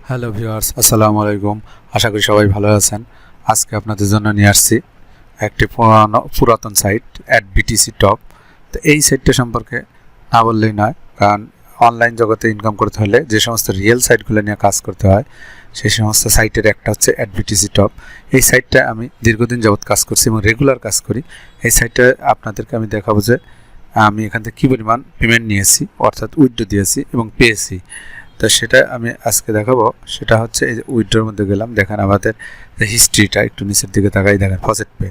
Hello viewers, আসসালামু আলাইকুম। আশা করি সবাই ভালো আছেন। আজকে আপনাদের জন্য নিয়ে আসছি একটি পুরাতন সাইট অ্যাডবিটিসি টপ। তো এই সাইটটা সম্পর্কে না বললেই নয়, কারণ অনলাইন জগতে ইনকাম করতে হলে যে সমস্ত রিয়েল সাইটগুলো নিয়ে কাজ করতে হয় সেই সমস্ত সাইটের একটা হচ্ছে অ্যাডবিটিসি টপ। এই সাইটটা আমি দীর্ঘদিন যাবৎ কাজ করছি এবং রেগুলার কাজ করি। এই সাইটটা আপনাদেরকে আমি দেখাবো যে আমি এখান থেকে কী পরিমাণ পেমেন্ট নিয়েছি, অর্থাৎ উইথড্র দিয়েছি এবং পেয়েছি। তো সেটা আমি আজকে দেখাবো। সেটা হচ্ছে এই যে উইথড্রোর মধ্যে গেলাম, দেখেন আমাদের যে হিস্ট্রিটা একটু নিচের দিকে তাকাই, দেখেন ফসেট পে,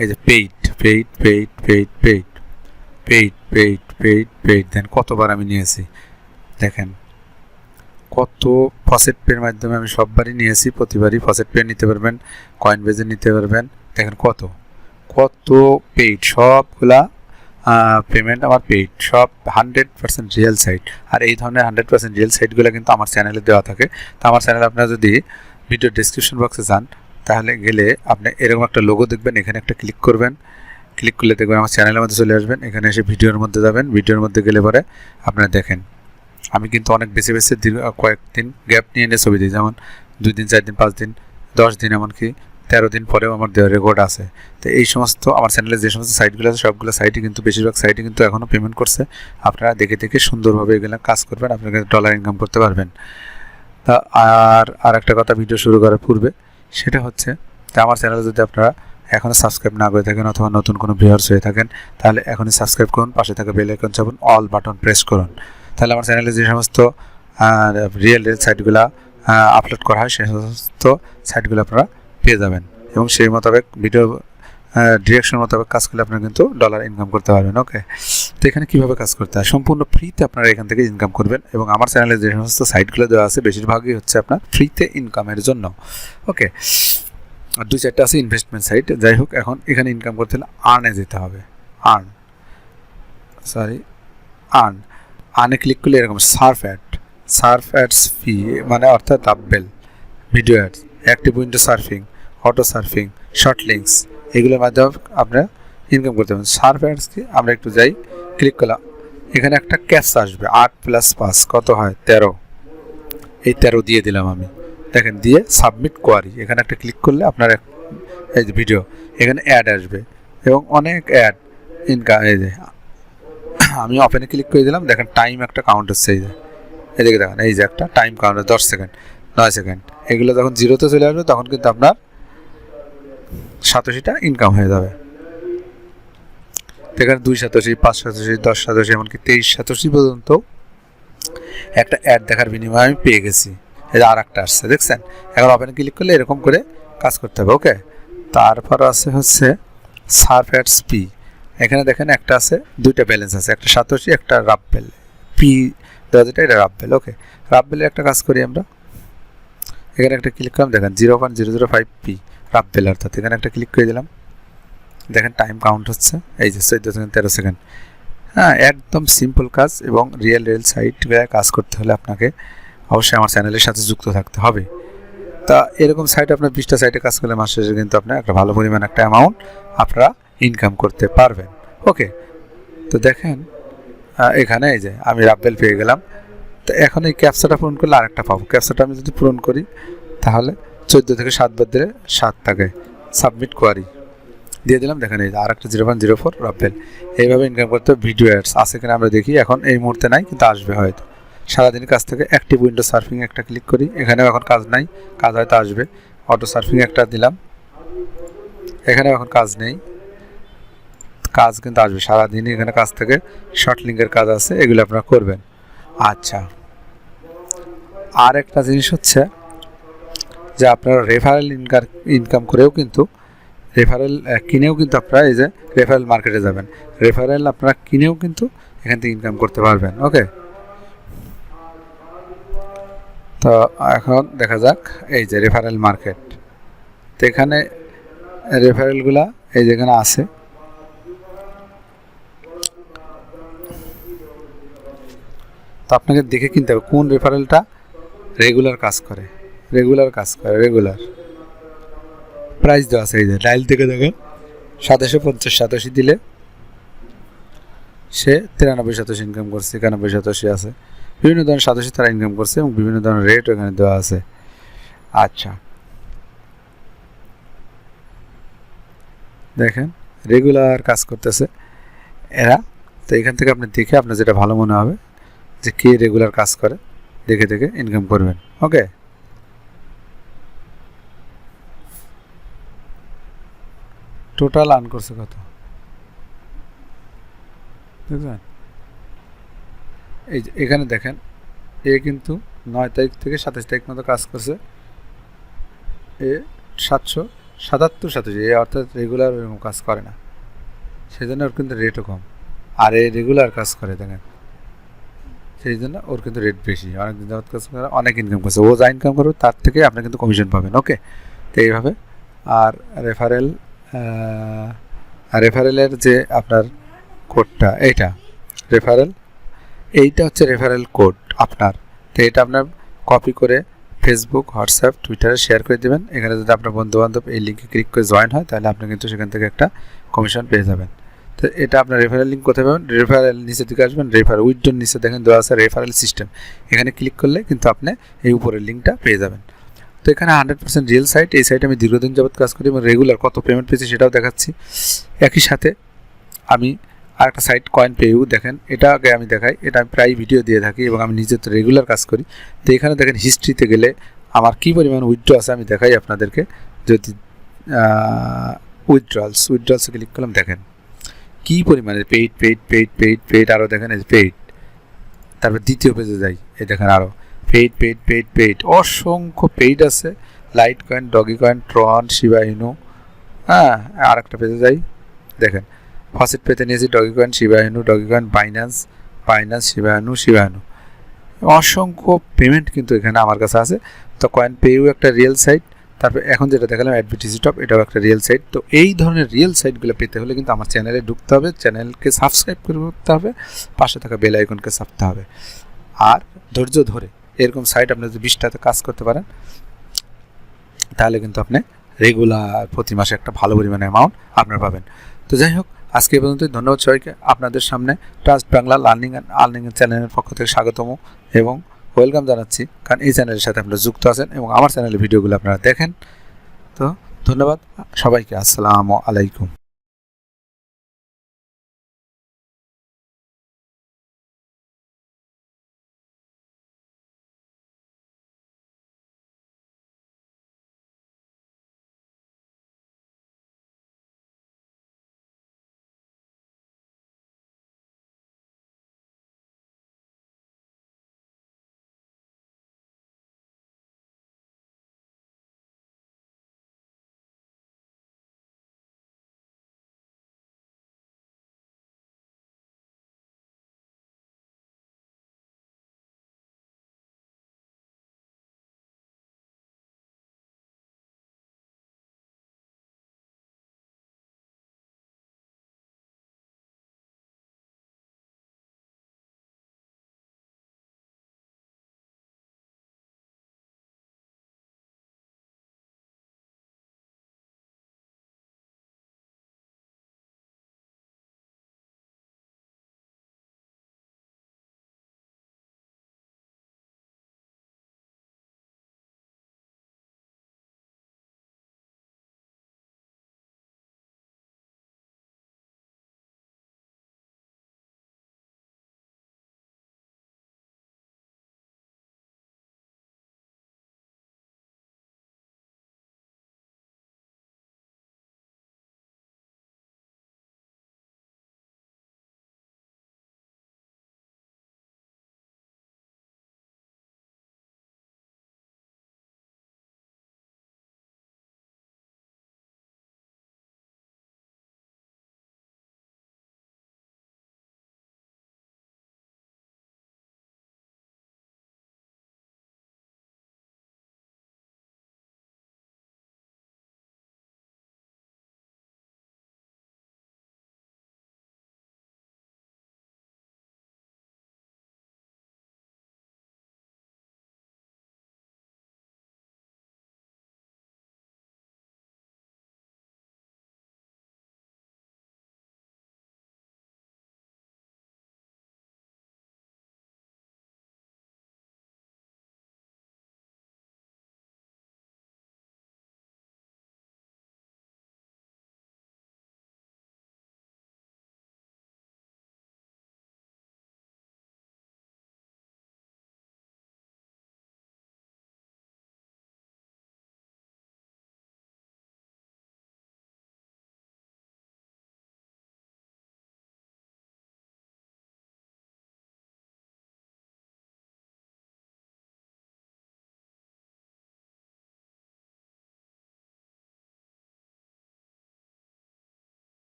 এই যে paid paid paid paid paid paid paid paid paid দেন কতবার আমি নিয়েছি, দেখেন কত ফসেট পের মাধ্যমে আমি সববারই নিয়েছি। প্রতিবারই ফসেট পে নিতে পারবেন, কয়েন বেজে নিতে পারবেন। দেখেন কত কত পেইড, সবগুলা পেমেন্ট আমার পেইড, সব 100% রিয়েল সাইট। আর এই ধরনের 100% রিয়েল সাইটগুলো কিন্তু আমার চ্যানেলে দেওয়া থাকে। তো আমার চ্যানেলে আপনারা যদি ভিডিও ডিসক্রিপশন বক্সে যান তাহলে গেলে আপনি এরকম একটা লোগো দেখবেন, এখানে একটা ক্লিক করবেন, ক্লিক করলে দেখবেন আমার চ্যানেলের মধ্যে চলে আসবেন। এখানে এসে ভিডিওর মধ্যে যাবেন, ভিডিওর মধ্যে গেলে পরে আপনারা দেখেন আমি কিন্তু অনেক বেশি বেশি কয়েকদিন গ্যাপ নিয়ে নিয়ে ছবি দিই, যেমন 2 দিন 4 দিন 5 দিন 10 দিন এমনকি 13 দিন পরেও আমার দেওয়ার রেকর্ড আছে। তো এই সমস্ত আমার চ্যানেলে যে সমস্ত সাইটগুলো আছে সবগুলো সাইটই কিন্তু বেশিরভাগ সাইটই কিন্তু এখনও পেমেন্ট করছে। আপনারা দেখে দেখে সুন্দরভাবে এগুলো কাজ করবেন, আপনারা ডলার ইনকাম করতে পারবেন। তা আর একটা কথা ভিডিও শুরু করার পূর্বে, সেটা হচ্ছে যে আমার চ্যানেলে যদি আপনারা এখনও সাবস্ক্রাইব না করে থাকেন অথবা নতুন কোনো ভিউয়ার্স হয়ে থাকেন তাহলে এখনই সাবস্ক্রাইব করুন, পাশে থাকা বেল আইকন চাপুন, অল বাটন প্রেস করুন। তাহলে আমার চ্যানেলে যে সমস্ত রিয়েল সাইটগুলো আপলোড করা হয় সেই সমস্ত সাইটগুলো আপনারা পেয়ে যাবেন এবং সেই মোতাবেক ভিডিও ডিরেকশন মোতাবেক কাজ করলে আপনারা কিন্তু ডলার ইনকাম করতে পারবেন। ওকে, তো এখানে কীভাবে কাজ করতে হয়, সম্পূর্ণ ফ্রিতে আপনারা এখান থেকে ইনকাম করবেন এবং আমার চ্যানেলে যে সমস্ত সাইটগুলো দেওয়া আছে বেশিরভাগই হচ্ছে আপনার ফ্রিতে ইনকামের জন্য। ওকে, আর 2-4টা আছে ইনভেস্টমেন্ট সাইট। যাই হোক, এখন এখানে ইনকাম করতে হলে আর্নে যেতে হবে। আর্নে ক্লিক করলে এরকম সার্ফ অ্যাডস ফি, মানে অর্থাৎ রাব্বেল, video ads, active window surfing, auto surfing, short links, এগুলোর মাধ্যমে আপনারা ইনকাম করতে পারবেন। সার্ফ অ্যাডস কি, আমরা একটু যাই, ক্লিক করলাম, এখানে একটা ক্যাপচা আসবে 8 + 5 কত হয় 13, এই 13 দিয়ে দিলাম আমি। দেখেন দিয়ে সাবমিট কোয়ারি, এখানে একটা ক্লিক করলে আপনার এই যে ভিডিও, এখানে অ্যাড আসবে এবং অনেক অ্যাড ইনকাম। এই যে আমি ওপেনে ক্লিক করে দিলাম, দেখেন টাইম একটা কাউন্ট হচ্ছে, এই যে এদিকে দেখেন, এই যে একটা টাইম কাউন্ট 10 সেকেন্ড 9 সেকেন্ড, এগুলো যখন জিরোতে চলে আসবে তখন কিন্তু আপনার 87টা ইনকাম হয়ে যাবে। এখানে 287, 587, 1087, এমনকি 2387 পর্যন্ত একটা অ্যাড দেখার বিনিময়ে আমি পেয়ে গেছি। এই যে আর একটা আসছে, দেখছেন। এখন ওপেনে ক্লিক করলে এরকম করে কাজ করতে হবে। ওকে, তারপর আছে হচ্ছে সার্ফ অ্যাডস পি। এখানে দেখেন একটা আছে, 2টা ব্যালেন্স আছে, একটা 87, একটা রাব্বেল পি দেওয়া, যেটা এটা রাব্বেল। ওকে, রাব্বেলের একটা কাজ করি আমরা, এখানে একটা ক্লিক করলাম, দেখেন 0.005 পি রাব্বেল, অর্থাৎ এখানে একটা ক্লিক করে দিলাম, দেখেন টাইম কাউন্ট হচ্ছে, এই যে 14 সেকেন্ড 13 সেকেন্ড। হ্যাঁ, একদম সিম্পল কাজ এবং রিয়েল সাইটগুলো কাজ করতে হলে আপনাকে অবশ্যই আমার চ্যানেলের সাথে যুক্ত থাকতে হবে। তা এরকম সাইট আপনার 20টা সাইটে কাজ করলে মাস শেষে কিন্তু আপনার একটা ভালো পরিমাণ একটা অ্যামাউন্ট আপনারা ইনকাম করতে পারবেন। ওকে, তো দেখেন এখানে এই যে আমি রাব্বেল পেয়ে গেলাম। তো এখন এই ক্যাপচাটা পূরণ করলে আরেকটা পাবো। ক্যাপচাটা আমি যদি পূরণ করি তাহলে 14 থেকে 7 বার দিলে 7 থাকে, সাবমিট কোয়ারি দিয়ে দিলাম। দেখেন এই যে আর একটা 0.04 রাব্বেল। এইভাবে ইনকাম করতে ভিডিও অ্যাডস আছে কিনা আমরা দেখি, এখন এই মুহূর্তে নাই কিন্তু আসবে হয়তো সারাদিনের কাজ থেকে। অ্যাক্টিভ উইন্ডো সার্ফিং একটা ক্লিক করি, এখানেও এখন কাজ নাই, কাজ হয়তো আসবে। অটো সার্ফিং একটা দিলাম, এখানেও এখন কাজ নেই, কাজ কিন্তু আসবে সারাদিনই। এখানে কাজ থেকে শর্ট লিঙ্কের কাজ আছে, এগুলো আপনারা করবেন। আচ্ছা, আর একটা জিনিস হচ্ছে যে আপনারা রেফারেল ইনকাম করেও কিন্তু, রেফারেল কিনেও কিন্তু আপনারা এই যে রেফারেল মার্কেটে যাবেন, রেফারেল আপনারা কিনেও কিন্তু এখান থেকে ইনকাম করতে পারবেন। ওকে, তো এখন দেখা যাক এই যে রেফারেল মার্কেট। তো এখানে রেফারেলগুলা এই যেখানে আছে, তো আপনাকে দেখে কিনতে হবে কোন রেফারেলটা রেগুলার কাজ করে। রেগুলার প্রাইস দেওয়া আছে, এই যে ডাইল থেকে দেখেন 750 দিলে সে 93 ইনকাম করছে, 91 আছে, বিভিন্ন ধরনের সদস্য তারা ইনকাম করছে এবং বিভিন্ন ধরনের রেট এখানে দেওয়া আছে। আচ্ছা, দেখেন রেগুলার কাজ করতেছে এরা। তো এখান থেকে আপনি দেখে আপনার যেটা ভালো মনে হবে যে কে রেগুলার কাজ করে দেখে দেখে ইনকাম করবেন। ওকে, টোটাল আর্ন করছে কত দেখবেন। এই যে এখানে দেখেন, এ কিন্তু 9 তারিখ থেকে 27 তারিখ মতো কাজ করছে। এ 777 এ অর্থাৎ রেগুলার এরকম কাজ করে না, সেই জন্য ওর কিন্তু রেটও কম। আর এ রেগুলার কাজ করে দেখেন, সেই জন্য ওর কিন্তু রেট বেশি। অনেক দিন যাবত কাজ করে, অনেক ইনকাম করছে। ও যা ইনকাম করবে তার থেকে আপনি কিন্তু কমিশন পাবেন। ওকে, তো এইভাবে। আর রেফারেলের যে আপনার কোডটা, এইটা হচ্ছে রেফারেল কোড আপনার। তো এটা আপনার কপি করে ফেসবুক, হোয়াটসঅ্যাপ, টুইটারে শেয়ার করে দেবেন। এখানে যদি আপনার বন্ধুবান্ধব এই লিঙ্কে ক্লিক করে জয়েন হয় তাহলে আপনি কিন্তু সেখান থেকে একটা কমিশন পেয়ে যাবেন। তো এটা আপনার রেফারেল লিঙ্ক কোথায় পাবেন? রেফারেল নিচে দিকে আসবেন, উইথড্রোর নিচে দেখেন দেওয়া আছে রেফারেল সিস্টেম। এখানে ক্লিক করলে কিন্তু আপনি এই উপরের লিঙ্কটা পেয়ে যাবেন। তো এখানে 100% রিয়েল সাইট। এই সাইটে আমি দীর্ঘদিন যাবত কাজ করি এবং রেগুলার কত পেমেন্ট পেয়েছি সেটাও দেখাচ্ছি। একই সাথে আমি আরেকটা সাইট কয়েন পেউ, দেখেন এটা আগে আমি দেখাই। এটা আমি প্রায় ভিডিও দিয়ে থাকি এবং আমি নিজে তো রেগুলার কাজ করি। তো এখানে দেখেন হিস্ট্রিতে গেলে আমার কী পরিমাণ উইথড্র আছে আমি দেখাই আপনাদেরকে। যদি উইথড্রলসে ক্লিক করলাম, দেখেন কী পরিমাণে পেইড, আরও দেখেন এই পেইড। তারপর দ্বিতীয় পেজে যাই, এই দেখেন আরও পেইড, অসংখ্য পেইড আছে। Light coin, doggy coin, ট্রন, Shiba ইনু। হ্যাঁ, আর একটা পেজে যাই, দেখেন ফসিট পেতে নিয়েছি ডগি কয়েন, শিবা ইনু, ডগি কয়েন, বাইন্যান্স, শিবা ইনু। অসংখ্য পেমেন্ট কিন্তু এখানে আমার কাছে আছে। তো কয়েন পেউ একটা রিয়েল সাইট। তারপর এখন যেটা দেখালাম অ্যাডবিটিসি টপ, এটাও একটা রিয়েল সাইট। তো এই ধরনের রিয়েল সাইটগুলো পেতে হলে কিন্তু আমার চ্যানেলে ঢুকতে হবে, চ্যানেলকে সাবস্ক্রাইব করতে হবে, পাশে থাকা বেল আইকনকে চাপতে হবে। আর ধৈর্য ধরে এরকম সাইট আপনি যদি 20টাতে কাজ করতে পারেন তাহলে কিন্তু আপনি রেগুলার প্রতি মাসে একটা ভালো পরিমাণে অ্যামাউন্ট আপনার পাবেন। তো যাই হোক, আজকে এই পর্যন্তই। ধন্যবাদ সবাইকে। আপনাদের সামনে trust Bangla learning and earning চ্যানেলের পক্ষ থেকে স্বাগতম এবং ওয়েলকাম জানাচ্ছি, কারণ এই চ্যানেলের সাথে আপনারা যুক্ত আছেন এবং আমার চ্যানেলের ভিডিওগুলো আপনারা দেখেন। তো ধন্যবাদ সবাইকে। আসসালামু আলাইকুম।